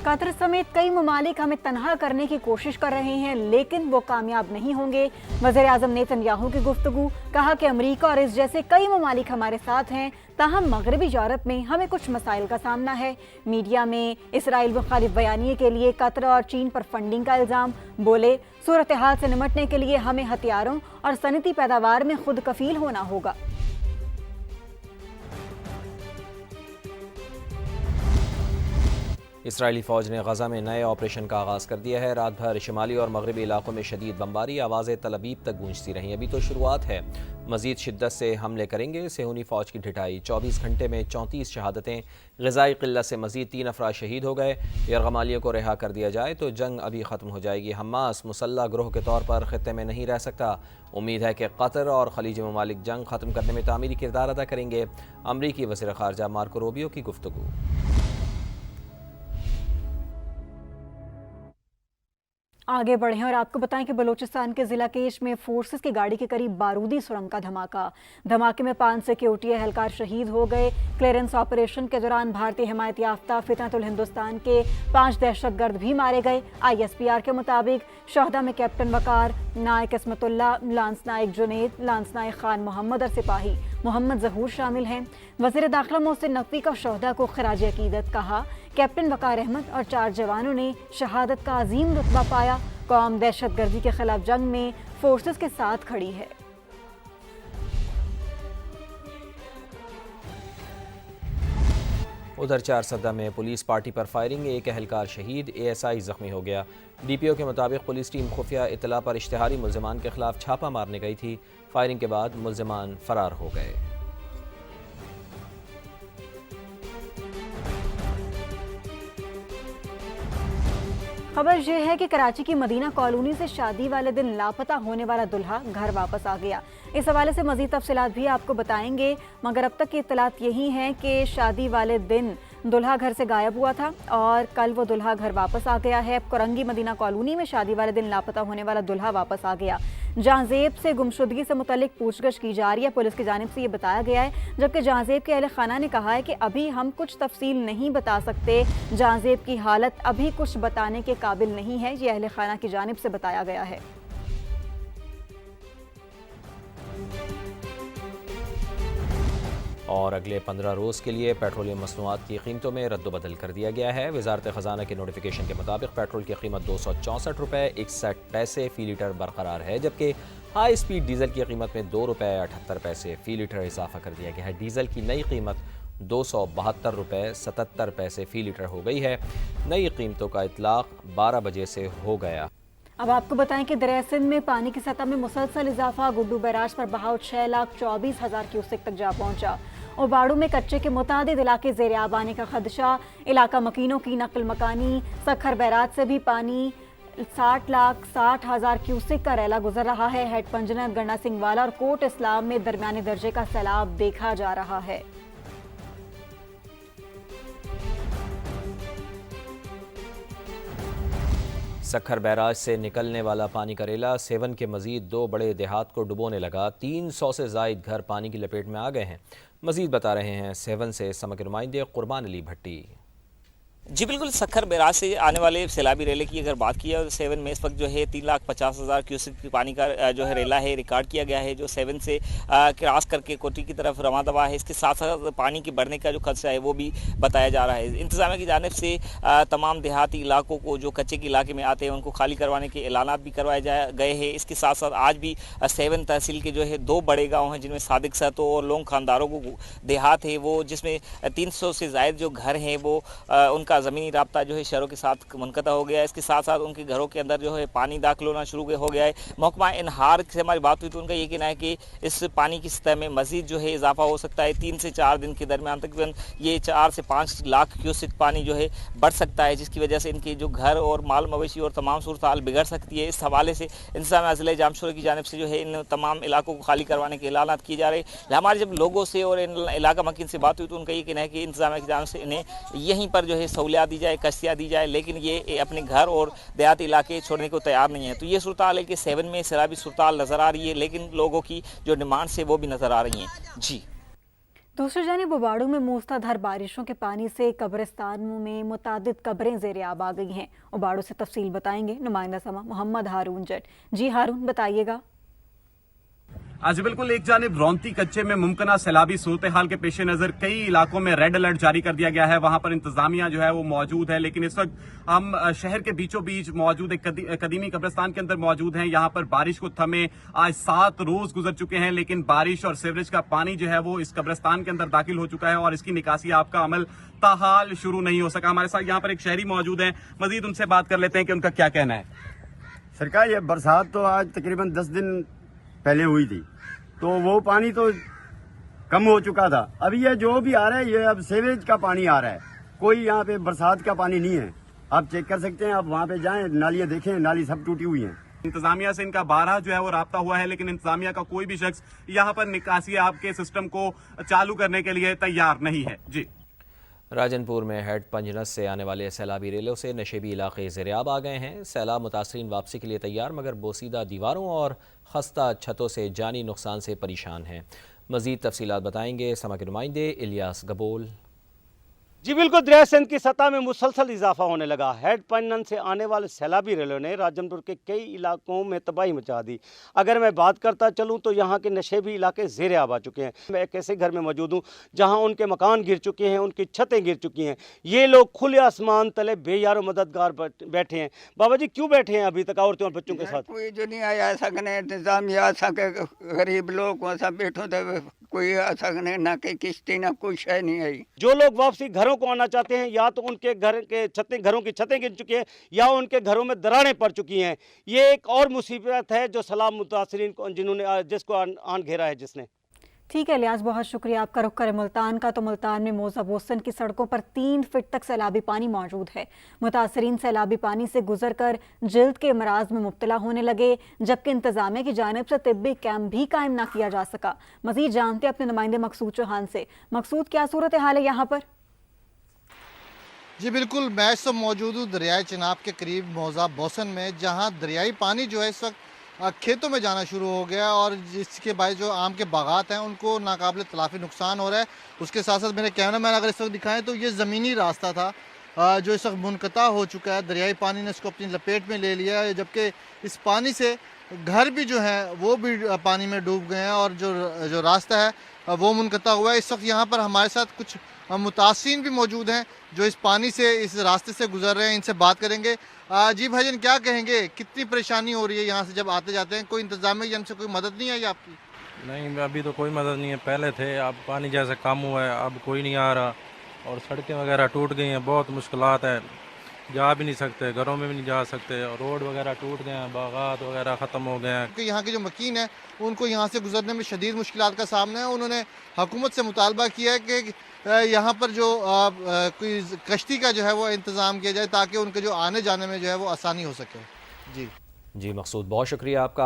قطر समेत कई ममालिक हमें तनहा करने की कोशिश कर रहे हैं, लेकिन वो कामयाब नहीं होंगे। वज़ीर आज़म नेतन्याहू की गुफ्तगू, कहा कि अमरीका और इस जैसे कई ममालिक हमारे साथ हैं, ताहम मगरबी यूरोप में हमें कुछ मसाइल का सामना है। मीडिया में इसराइल मुखालिफ बयानिए के लिए कतर और चीन पर फंडिंग का इल्ज़ाम। बोले, सूरत हाल से निमटने के लिए हमें हथियारों और सनती पैदावार में खुद कफील होना होगा। इसराइली फ़ौज ने गज़ा में नए ऑपरेशन का आगाज़ कर दिया है। रात भर शिमाली और मगरबी इलाकों में शदीद बमबारी, आवाज़ें तल अबीब तक गूंजती रहीं। अभी तो शुरुआत है, मज़ीद शिद्दत से हमले करेंगे। सेहूनी फ़ौज की ढिठाई, 24 घंटे में 34 शहादतें। ग़िज़ाई क़िल्लत से मज़ीद 3 अफराद शहीद हो गए। यरगमालियों को रिहा कर दिया जाए तो जंग अभी ख़त्म हो जाएगी। हमास मुसल्लह ग्रोह के तौर पर ख़ित्ते में नहीं रह सकता। उम्मीद है कि कतर और खलीजी ममालिक जंग ख़त्म करने में तामीरी किरदार अदा करेंगे। अमरीकी वज़ीर ख़ारजा मार्को रूबियो की गुफ्तगू। आगे बढ़ें और आपको बताएं कि बलूचिस्तान के ज़िला केश में फोर्सेस की गाड़ी के करीब बारूदी सुरंग का धमाका। धमाके में 5 सिक्योरिटी एहलकार शहीद हो गए। क्लियरेंस ऑपरेशन के दौरान भारतीय हिमायत याफ्ता फितनतुल हिंदुस्तान के 5 दहशतगर्द भी मारे गए। ISPR के मुताबिक शहदा में कैप्टन वकार, नायक किस्मतुल्ला, लांस नायक जुनेद, लांस नायक खान मोहम्मद और सिपाही मोहम्मद ज़हूर शामिल हैं। वज़ीर दाखिला मोहसिन नकवी का शहदा को खिराज अकीदत कहा। कैप्टन वकार अहमद और 4 जवानों ने शहादत का अजीम रुतबा पाया। कौम दहशतगर्दी के खिलाफ जंग में फोर्सेस के साथ खड़ी है। उधर 4 सद्दा में पुलिस पार्टी पर फायरिंग, एक एहलकार शहीद, ASI जख्मी हो गया। DPO के मुताबिक पुलिस टीम खुफिया इतला पर इश्तिहारी मुल्ज़िमान के खिलाफ छापा मारने गई थी। फायरिंग के बाद मुल्ज़िमान फरार हो गए। खबर यह है कि कराची की मदीना कॉलोनी से शादी वाले दिन लापता होने वाला दुल्हा घर वापस आ गया। इस हवाले से मजीद तफसीलात भी आपको बताएंगे, मगर अब तक की इत्तलात यही हैं कि शादी वाले दिन दुल्हा घर से गायब हुआ था और कल वो दुल्हा घर वापस आ गया है। कोरंगी मदीना कॉलोनी में शादी वाले दिन लापता होने वाला दुल्हा वापस आ गया। जहांजेब से गुमशुदगी से मुतल्लिक पूछगछ की जा रही है। पुलिस की जानिब से ये बताया गया है, जबकि जहांजेब के अहले खाना ने कहा है कि अभी हम कुछ तफसील नहीं बता सकते। जहांजेब की हालत अभी कुछ बताने के काबिल नहीं है, ये अहले खाना की जानिब से बताया गया है। और अगले 15 रोज़ के लिए पेट्रोलियम मसनूआत की कीमतों में रद्द-बदल कर दिया गया है। वज़ारत ख़ज़ाना के नोटिफिकेशन के मुताबिक पेट्रोल की कीमत 264 रुपये 61 पैसे फ़ी लीटर बरकरार है, जबकि हाई स्पीड डीज़ल की कीमत में 2 रुपये 78 पैसे फ़ी लीटर इजाफा कर दिया गया है। डीज़ल की नई कीमत 272 रुपये 77 पैसे फ़ी लीटर हो गई है। नई कीमतों का इतलाक़ 12 बजे से हो गया। अब आपको बताएं कि दरिया सिंध में पानी की सतह में मुसलसल इजाफा। गुड्डू बैराज पर बहाव 6,24,000 क्यूसेक तक जा पहुंचा। ओबाड़ू में कच्चे के मुतादिद इलाके ज़ेर आब आने का खदशा। इलाका मकीनों की नकल मकानी। सखर बैराज से भी पानी 60,60,000 क्यूसेक का रैला गुजर रहा है। हेड पंजनत, गन्ना सिंहवाला और कोट इस्लाम में दरमियाने दर्जे का सैलाब देखा जा रहा है। सखर बैराज से निकलने वाला पानी का रेला सेवन के मजीद 2 बड़े देहात को डुबोने लगा। 300 से जायद घर पानी की लपेट में आ गए हैं। मजीद बता रहे हैं सेवन से समग्र नुमाइंदे कुर्बान अली भट्टी। जी बिल्कुल, सखर बैराज से आने वाले सैलाबी रेले की अगर बात की है, सेवन में इस वक्त जो है 3,50,000 क्यूसेक पानी का जो है रेला है रिकॉर्ड किया गया है, जो सेवन से क्रॉस करके कोटी की तरफ रवा दवा है। इसके साथ साथ पानी के बढ़ने का जो खदशा है वो भी बताया जा रहा है। इंतजामिया की जानिब से तमाम देहाती इलाकों को जो कच्चे के इलाके में आते हैं उनको खाली करवाने के ऐलानात भी करवाए गए हैं। इसके साथ साथ आज भी सेवन तहसील के जो है 2 बड़े गाँव हैं, जिनमें सादिक सतो और लोंग खानदारों को देहात है वो, जिसमें 300 से ज़ायद जो घर हैं वो उनका ज़मीनी राब्ता जो है शहरों के साथ मुनक़ता हो गया है। इसके साथ साथ उनके घरों के अंदर जो है पानी दाखिल होना शुरू हो गया है। महकमा इनहार से हमारी बात हुई तो उनका ये कहना है कि इस पानी की सतह में मज़ीद जो है इजाफा हो सकता है। 3 से 4 दिन के दरमियान तकरीबन ये 4 से 5 लाख क्यूसेक पानी जो है बढ़ सकता है, जिसकी वजह से इनके जो घर और माल मवेशी और तमाम सूरत हाल बिगड़ सकती है। इस हवाले से इंतज़ामिया ज़िला जामशोरा की जानिब से जो है इन तमाम इलाकों को खाली करवाने के ऐलानात किए जा रहे हैं। हमारे जब लोगों से और इन इलाका मकीन से बात हुई तो उनका ये कहना है कि इंतज़ामिया की जानिब से इन्हें यहीं पर जो है सहूलियात दी जाए, कश्तियाँ दी जाए, लेकिन ये अपने घर और देहाती इलाके छोड़ने को तैयार नहीं है। तो ये सूरत हाल है कि सेवन में सैलाबी सूरत हाल नज़र आ रही है, लेकिन लोगों की जो डिमांड्स है वो भी नज़र आ रही हैं। जी दूसरी जानिब उबाड़ू में मूसलाधार बारिशों के पानी से कब्रिस्तानों में मुतादिद कब्रें ज़ेर आब आ गई हैं। उबाड़ू से तफसील बताएंगे नुमाइंदा समा मोहम्मद हारून जट। जी हारून, बताइएगा। आज बिल्कुल एक जानिब रौंती कच्चे में मुमकिना सैलाबी सूरत हाल के पेश नजर कई इलाकों में रेड अलर्ट जारी कर दिया गया है। वहां पर इंतजामिया जो है वो मौजूद है, लेकिन इस वक्त हम शहर के बीचों बीच मौजूद एक कदीमी कब्रिस्तान के अंदर मौजूद हैं। यहाँ पर बारिश को थमे आज 7 रोज गुजर चुके हैं, लेकिन बारिश और सीवरेज का पानी जो है वो इस कब्रिस्तान के अंदर दाखिल हो चुका है और इसकी निकासी आपका अमल ताहाल शुरू नहीं हो सका। हमारे साथ यहाँ पर एक शहरी मौजूद है, मजीद उनसे बात कर लेते हैं कि उनका क्या कहना है। सरकार, ये बरसात तो आज तकरीबन 10 दिन पहले हुई थी, तो वो पानी तो कम हो चुका था। अभी ये जो भी आ रहा है ये अब सीवरेज का पानी आ रहा है, कोई यहाँ पे बरसात का पानी नहीं है। आप चेक कर सकते हैं, आप वहाँ पे जाएं, नालियाँ देखें, नाली सब टूटी हुई हैं। इंतजामिया से इनका 12 जो है वो राब्ता हुआ है, लेकिन इंतजामिया का कोई भी शख्स यहाँ पर निकासी आपके सिस्टम को चालू करने के लिए तैयार नहीं है। जी, राजनपुर में हेड पंजनस से आने वाले सैलाबी रेलों से नशेबी इलाके ज़ेर-ए-आब आ गए हैं। सैलाब मुतासरीन वापसी के लिए तैयार, मगर बोसीदा दीवारों और खस्ता छतों से जानी नुकसान से परेशान हैं। मज़ीद तफसीलात बताएंगे समा के नुमाइंदे इलियास गबोल। जी बिल्कुल, दरिया सिंध की सतह में मुसलसल इजाफा होने लगा। हेड पंजन से आने वाले सैलाबी रेलों ने राजनपुर के कई इलाकों में तबाही मचा दी। अगर मैं बात करता चलूं तो यहाँ के नशेबी इलाके ज़ेर आब आ चुके हैं। मैं एक ऐसे घर में मौजूद हूँ जहाँ उनके मकान गिर चुके हैं, उनकी छतें गिर चुकी हैं। ये लोग खुले आसमान तले बेयारो मददगार बैठे हैं। बाबा जी, क्यों बैठे हैं अभी तक औरतों और बच्चों के साथ? कोई जो नहीं आया सकने इंतजामिया सके, गरीब लोग वैसा बैठो तो कोई आ सकने ना कि किश्ती ना कुछ है नहीं आई। जो लोग वापसी घरों को आना चाहते हैं, या तो उनके घरों की छतें गिर चुकी हैं या उनके घरों में दरारें पड़ चुकी हैं। ये एक और मुसीबत है जो सैलाब मुतासरीन को, जिन्होंने जिसको आन घेरा है जिसने। ठीक है लियाज, बहुत शुक्रिया। आपका रुख करें मुल्तान का, तो मुल्तान में मौजा बोसन की सड़कों पर 3 फीट तक सैलाबी पानी मौजूद है। मुतासरीन सैलाबी पानी से गुजर कर जल्द के अमराज में मुब्तला होने लगे, जबकि इंतजामिया की जानिब से तिब्बी कैंप भी कायम न किया जा सका। मजीद जानते अपने नुमाइंदे मकसूद चौहान से। मकसूद, क्या सूरत हाल है यहाँ पर? जी बिल्कुल, मैं इस वक्त मौजूद हूँ दरियाई चिनाब के करीब मौजा बोसन में, जहाँ दरियाई पानी जो है इस वक्त खेतों में जाना शुरू हो गया और जिसके बायस जो आम के बागात हैं उनको नाकाबिल तलाफी नुकसान हो रहा है। उसके साथ साथ मेरे कैमरा मैन अगर इस वक्त दिखाएं तो ये ज़मीनी रास्ता था जो इस वक्त मुनक़ता हो चुका है। दरियाई पानी ने इसको अपनी लपेट में ले लिया है, जबकि इस पानी से घर भी जो हैं वो भी पानी में डूब गए हैं और जो रास्ता है वो मुनक़ता हुआ है। इस वक्त यहाँ पर हमारे साथ कुछ मुतासिरीन भी मौजूद हैं जो इस पानी से, इस रास्ते से गुजर रहे हैं। इनसे बात करेंगे। जी भाईजान, क्या कहेंगे, कितनी परेशानी हो रही है यहाँ से जब आते जाते हैं? कोई इंतजामिया से कोई मदद नहीं आई आपकी? नहीं, अभी तो कोई मदद नहीं है। पहले थे, अब पानी जैसे कम हुआ है, अब कोई नहीं आ रहा और सड़कें वगैरह टूट गई हैं, बहुत मुश्किलात है, जा भी नहीं सकते, घरों में भी नहीं जा सकते, और रोड वगैरह टूट गए हैं, बागात वगैरह ख़त्म हो गए हैं। यहाँ के जो मकीन है उनको यहाँ से गुजरने में शदीद मुश्किलात का सामना है। उन्होंने हुकूमत से मुतालबा किया है कि यहाँ पर जो कोई कश्ती का जो है वो इंतज़ाम किया जाए ताकि उनके जो आने जाने में जो है वो आसानी हो सके। जी मकसूद, बहुत शुक्रिया आपका।